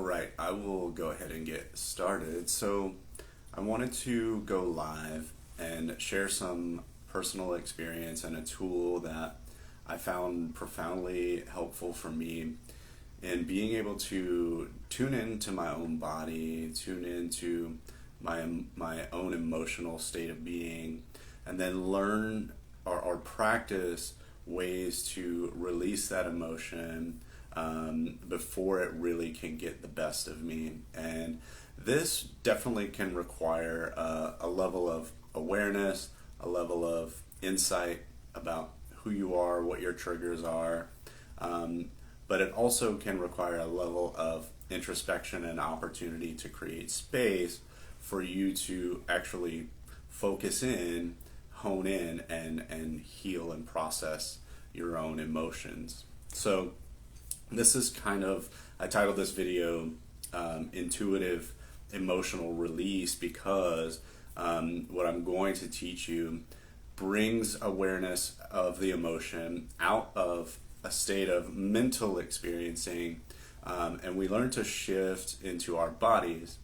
right, I will go ahead and get started. So, I wanted to go live and share some personal experience and a tool that I found profoundly helpful for me in being able to tune into my own body, tune into my own emotional state of being, and then learn or practice ways to release that emotion before it really can get the best of me. And this definitely can require a level of awareness, a level of insight about who you are, what your triggers are. But it also can require a level of introspection and opportunity to create space for you to actually focus in, hone in, and heal and process your own emotions. So this is I titled this video Intuitive Emotional Release because what I'm going to teach you brings awareness of the emotion out of a state of mental experiencing, and we learn to shift into our bodies,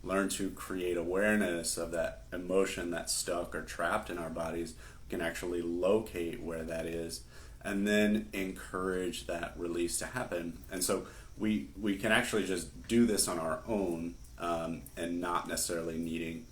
learn to create awareness of that emotion that's stuck or trapped in our bodies. We can actually locate where that is and then encourage that release to happen. And so we can actually just do this on our own, and not necessarily needing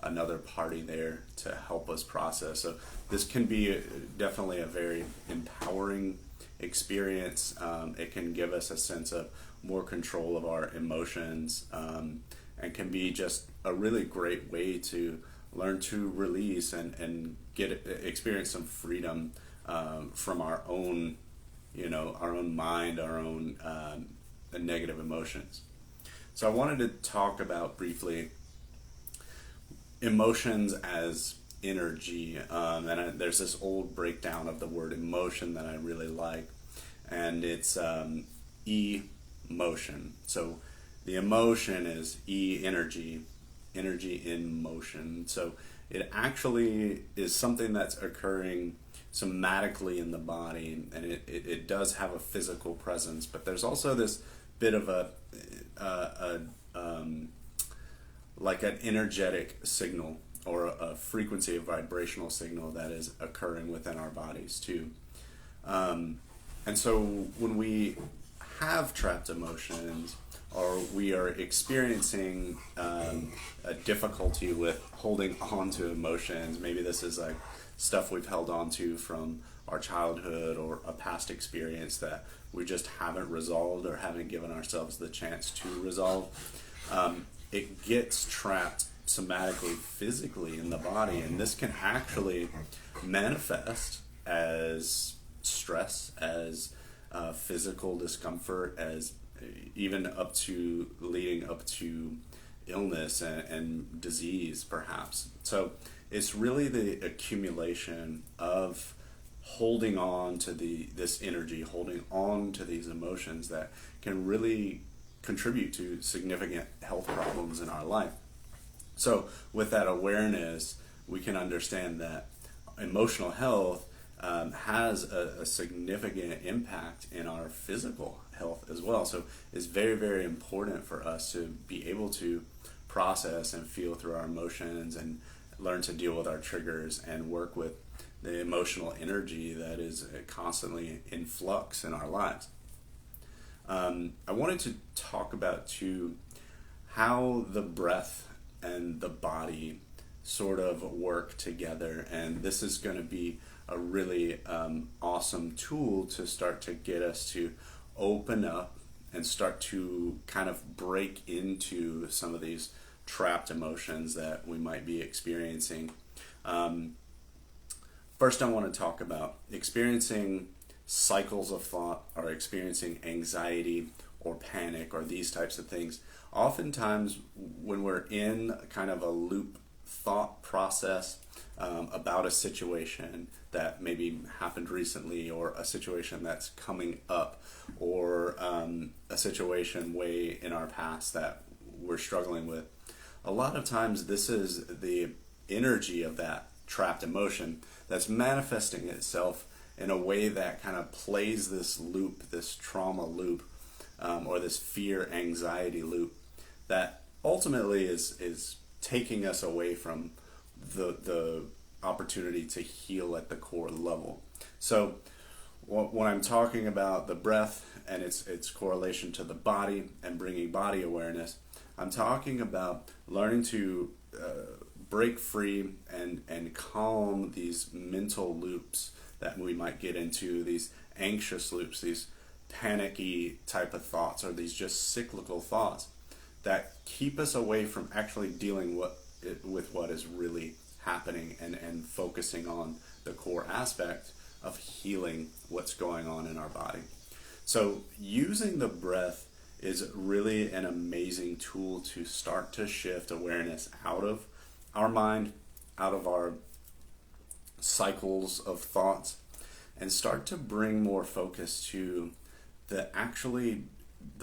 another party there to help us process. So this can be definitely a very empowering experience. It can give us a sense of more control of our emotions, and can be just a really great way to learn to release and experience some freedom from our own mind, our own negative emotions. So I wanted to talk about briefly emotions as energy, there's this old breakdown of the word emotion that I really like, and it's emotion. So the emotion is energy in motion. So it actually is something that's occurring somatically in the body, and it does have a physical presence, but there's also this bit of like an energetic signal or a frequency, a vibrational signal that is occurring within our bodies too. And so when we have trapped emotions, or we are experiencing a difficulty with holding on to emotions, maybe this is like stuff we've held on to from our childhood or a past experience that we just haven't resolved or haven't given ourselves the chance to resolve, it gets trapped somatically, physically in the body, and this can actually manifest as stress, as physical discomfort, as even leading up to illness and disease perhaps. So it's really the accumulation of holding on to this energy, holding on to these emotions that can really contribute to significant health problems in our life. So with that awareness, we can understand that emotional health has a significant impact in our physical health as well. So it's very, very important for us to be able to process and feel through our emotions and learn to deal with our triggers and work with the emotional energy that is constantly in flux in our lives. I wanted to talk about too how the breath and the body sort of work together, and this is going to be a really awesome tool to start to get us to open up and start to kind of break into some of these trapped emotions that we might be experiencing. First, I want to talk about experiencing cycles of thought or experiencing anxiety or panic or these types of things. Oftentimes, when we're in kind of a loop thought process about a situation that maybe happened recently, or a situation that's coming up, or a situation way in our past that we're struggling with, a lot of times this is the energy of that trapped emotion that's manifesting itself in a way that kind of plays this loop, this trauma loop, or this fear anxiety loop that ultimately is taking us away from the opportunity to heal at the core level. So when I'm talking about the breath and its correlation to the body and bringing body awareness, I'm talking about learning to break free and calm these mental loops that we might get into, these anxious loops, these panicky type of thoughts, or these just cyclical thoughts that keep us away from actually dealing with what is really happening and focusing on the core aspect of healing what's going on in our body. So using the breath is really an amazing tool to start to shift awareness out of our mind, out of our cycles of thoughts, and start to bring more focus to the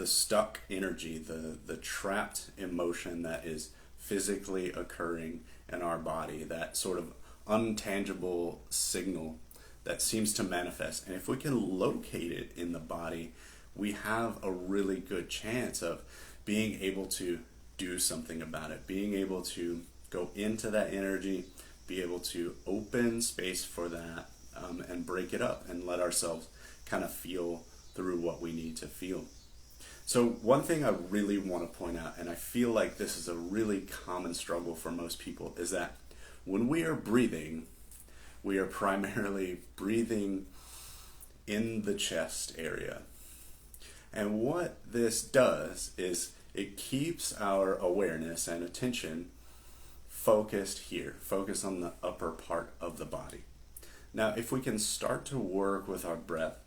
stuck energy, the trapped emotion that is physically occurring in our body, that sort of untangible signal that seems to manifest. And if we can locate it in the body, we have a really good chance of being able to do something about it, being able to go into that energy, be able to open space for that, and break it up and let ourselves kind of feel through what we need to feel. So one thing I really want to point out, and I feel like this is a really common struggle for most people, is that when we are breathing, we are primarily breathing in the chest area. And what this does is it keeps our awareness and attention focused here, focused on the upper part of the body. Now, if we can start to work with our breath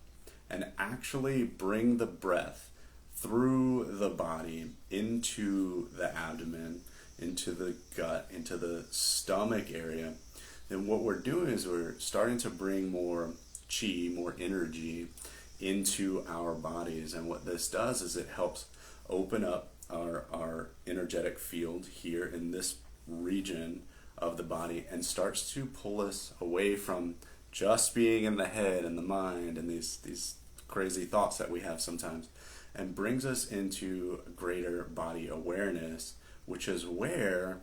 and actually bring the breath through the body into the abdomen, into the gut, into the stomach area, then what we're doing is we're starting to bring more chi, more energy into our bodies. And what this does is it helps open up our energetic field here in this region of the body and starts to pull us away from just being in the head and the mind and these crazy thoughts that we have sometimes, and brings us into greater body awareness, which is where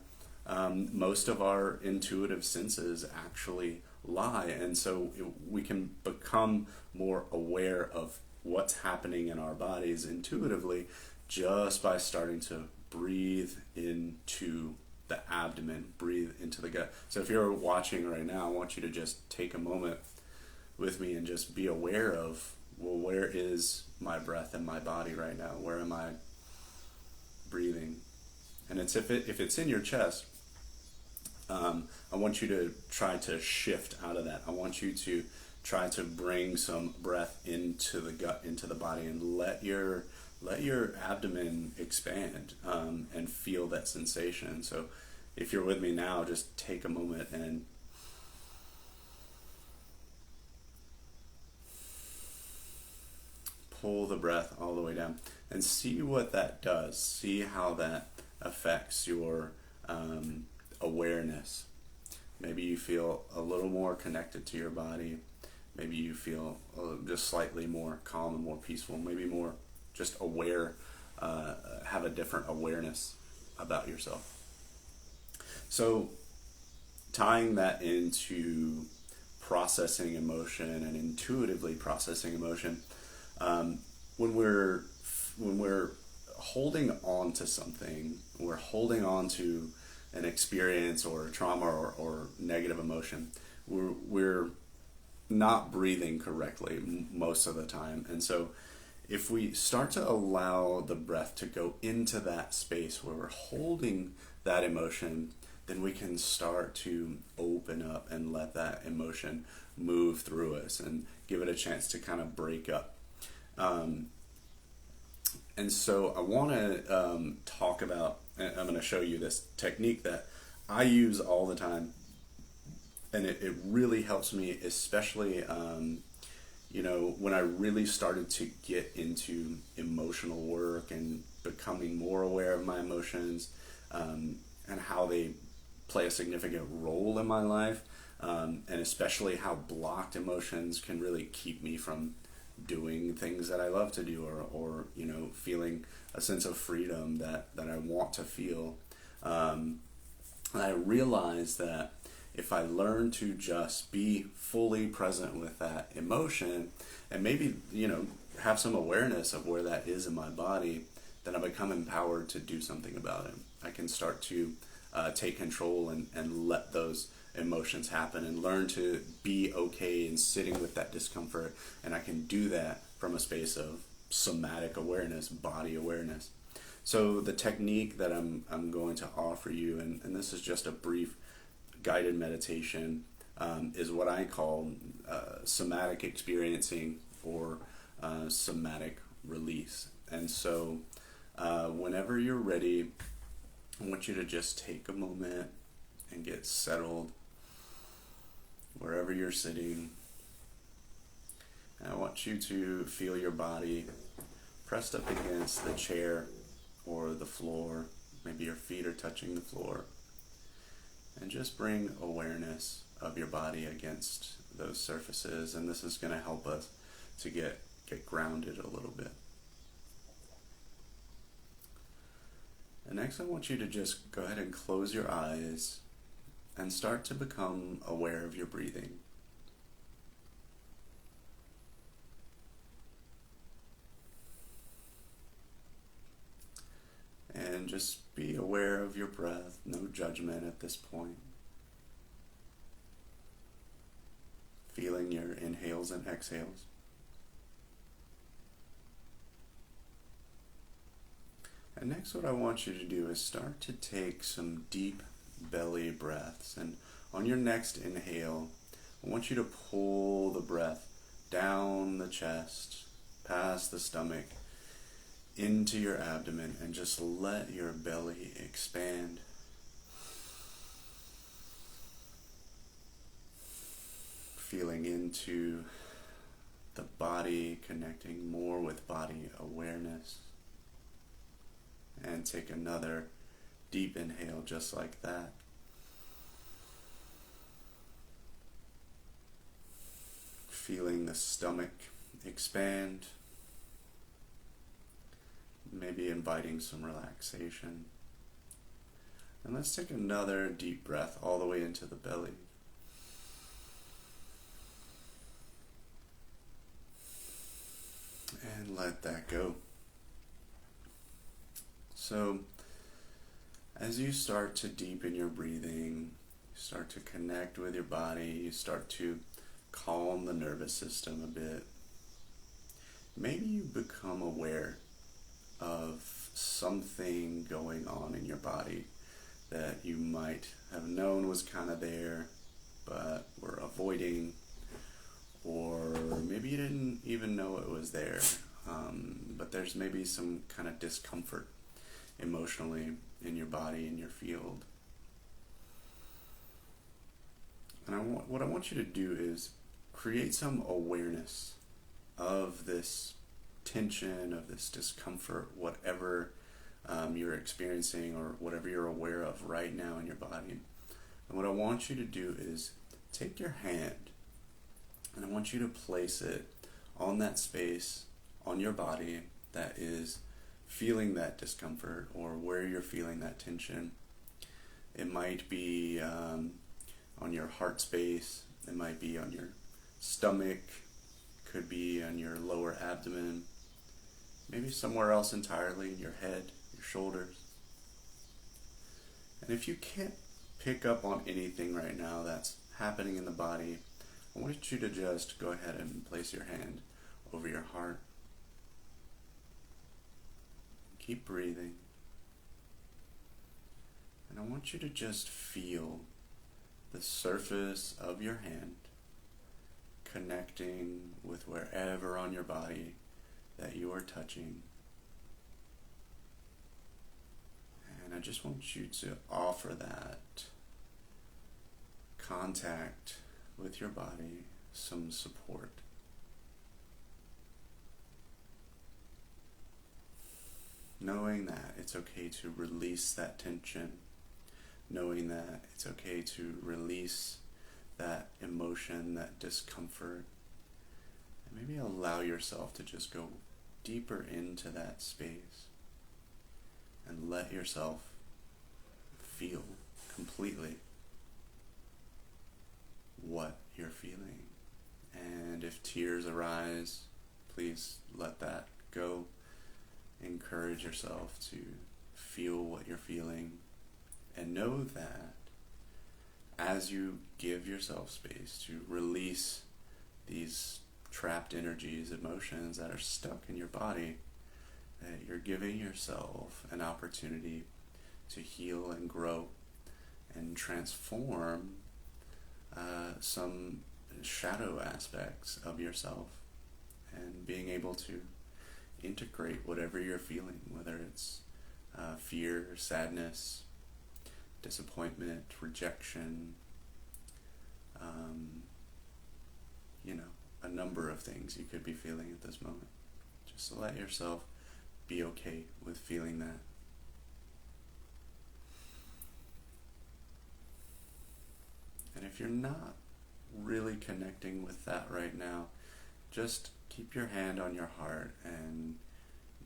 most of our intuitive senses actually lie. And so we can become more aware of what's happening in our bodies intuitively just by starting to breathe into the abdomen, breathe into the gut. So if you're watching right now, I want you to just take a moment with me and just be aware of, well, where is my breath in my body right now? Where am I breathing? And it's if it's in your chest, I want you to try to shift out of that. I want you to try to bring some breath into the gut, into the body, and let your abdomen expand, and feel that sensation. So if you're with me now, just take a moment and pull the breath all the way down and see what that does. See how that affects your awareness. Maybe you feel a little more connected to your body. Maybe you feel just slightly more calm and more peaceful. Maybe more just aware, have a different awareness about yourself. So tying that into processing emotion and intuitively processing emotion, when we're holding on to something, we're holding on to an experience or a trauma or negative emotion, we're not breathing correctly most of the time. And so if we start to allow the breath to go into that space where we're holding that emotion, then we can start to open up and let that emotion move through us and give it a chance to kind of break up. And so I want to talk about, and I'm going to show you this technique that I use all the time, and it really helps me, especially when I really started to get into emotional work and becoming more aware of my emotions, and how they play a significant role in my life, and especially how blocked emotions can really keep me from doing things that I love to do, or feeling a sense of freedom that I want to feel. And I realized that if I learn to just be fully present with that emotion, and maybe, have some awareness of where that is in my body, then I become empowered to do something about it. I can start to take control and let those emotions happen and learn to be okay in sitting with that discomfort. And I can do that from a space of somatic awareness, body awareness. So the technique that I'm going to offer you, and this is just a brief guided meditation, is what I call somatic experiencing, or somatic release. And so whenever you're ready, I want you to just take a moment and get settled wherever you're sitting. And I want you to feel your body pressed up against the chair or the floor. Maybe your feet are touching the floor. And just bring awareness of your body against those surfaces. And this is going to help us to get grounded a little bit. And next I want you to just go ahead and close your eyes and start to become aware of your breathing. And just be aware of your breath, no judgment at this point. Feeling your inhales and exhales. And next what I want you to do is start to take some deep belly breaths. And on your next inhale, I want you to pull the breath down the chest, past the stomach, into your abdomen, and just let your belly expand. Feeling into the body, connecting more with body awareness. And take another deep inhale just like that. Feeling the stomach expand. Maybe inviting some relaxation. And let's take another deep breath all the way into the belly. And let that go. So, as you start to deepen your breathing, you start to connect with your body, you start to calm the nervous system a bit, maybe you become aware of something going on in your body that you might have known was kind of there, but were avoiding, or maybe you didn't even know it was there, but there's maybe some kind of discomfort emotionally in your body, in your field. And what I want you to do is create some awareness of this tension, of this discomfort, whatever you're experiencing or whatever you're aware of right now in your body. And what I want you to do is take your hand and I want you to place it on that space on your body that is feeling that discomfort, or where you're feeling that tension. It might be on your heart space, it might be on your stomach, could be on your lower abdomen, maybe somewhere else entirely, your head, your shoulders. And if you can't pick up on anything right now that's happening in the body, I want you to just go ahead and place your hand over your heart. Keep breathing. And I want you to just feel the surface of your hand connecting with wherever on your body that you are touching. And I just want you to offer that contact with your body some support. Knowing that it's okay to release that tension, knowing that it's okay to release that emotion, that discomfort, And maybe allow yourself to just go deeper into that space and let yourself feel completely what you're feeling. And if tears arise, please let that go. Encourage yourself to feel what you're feeling, and know that as you give yourself space to release these trapped energies, emotions that are stuck in your body, that you're giving yourself an opportunity to heal and grow and transform some shadow aspects of yourself, and being able to integrate whatever you're feeling, whether it's fear, sadness, disappointment, rejection, a number of things you could be feeling at this moment. Just let yourself be okay with feeling that. And if you're not really connecting with that right now, just keep your hand on your heart and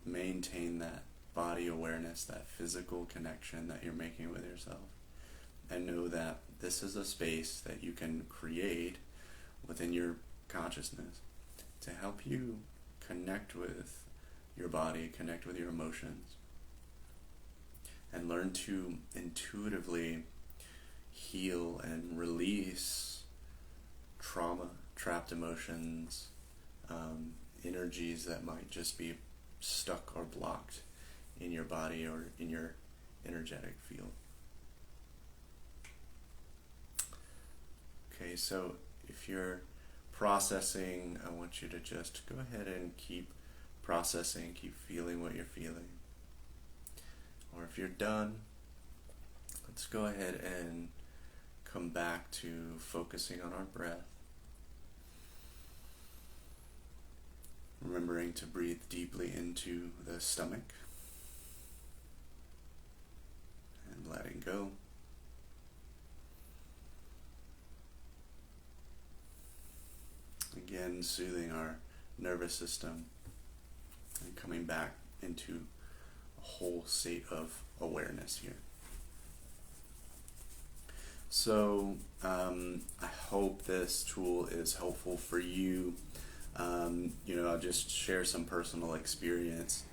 maintain that body awareness, that physical connection that you're making with yourself. And know that this is a space that you can create within your consciousness to help you connect with your body, connect with your emotions, and learn to intuitively heal and release trauma, trapped emotions, energies that might just be stuck or blocked in your body or in your energetic field. Okay, so if you're processing, I want you to just go ahead and keep processing, keep feeling what you're feeling. Or if you're done, let's go ahead and come back to focusing on our breath. Remembering to breathe deeply into the stomach and letting go. Again, soothing our nervous system and coming back into a whole state of awareness here. So I hope this tool is helpful for you. I'll just share some personal experience.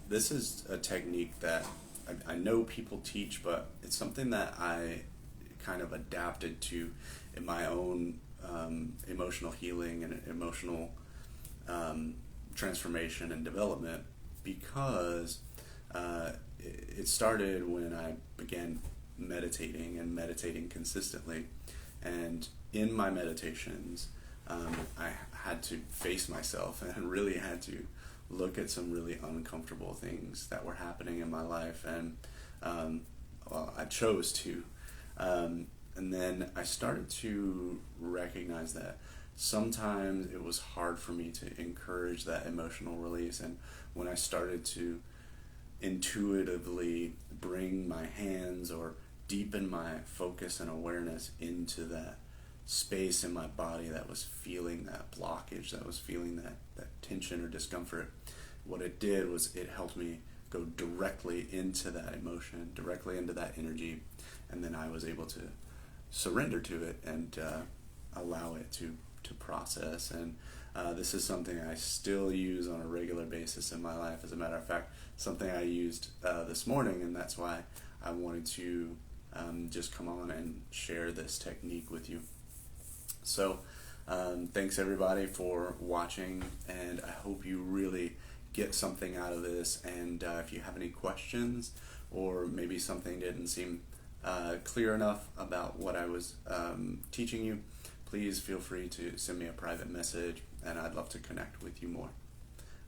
This is a technique that I know people teach, but it's something that I kind of adapted to in my own emotional healing and emotional transformation and development, because it started when I began meditating consistently. And in my meditations, I had to face myself and really had to look at some really uncomfortable things that were happening in my life, and I chose to. And then I started to recognize that sometimes it was hard for me to encourage that emotional release, and when I started to intuitively bring my hands or deepen my focus and awareness into that space in my body that was feeling that blockage, that was feeling that tension or discomfort, what it did was it helped me go directly into that emotion, directly into that energy, and then I was able to surrender to it and allow it to process. And this is something I still use on a regular basis in my life. As a matter of fact, something I used this morning, and that's why I wanted to just come on and share this technique with you. So thanks everybody for watching, and I hope you really get something out of this. And if you have any questions, or maybe something didn't seem clear enough about what I was teaching you, please feel free to send me a private message, and I'd love to connect with you more.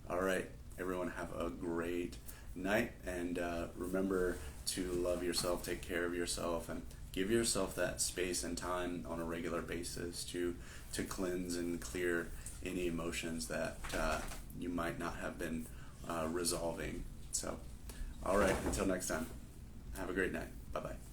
All right, everyone, have a great night, and remember to love yourself, take care of yourself, and give yourself that space and time on a regular basis to cleanse and clear any emotions that you might not have been resolving. So, all right, until next time, have a great night. Bye-bye.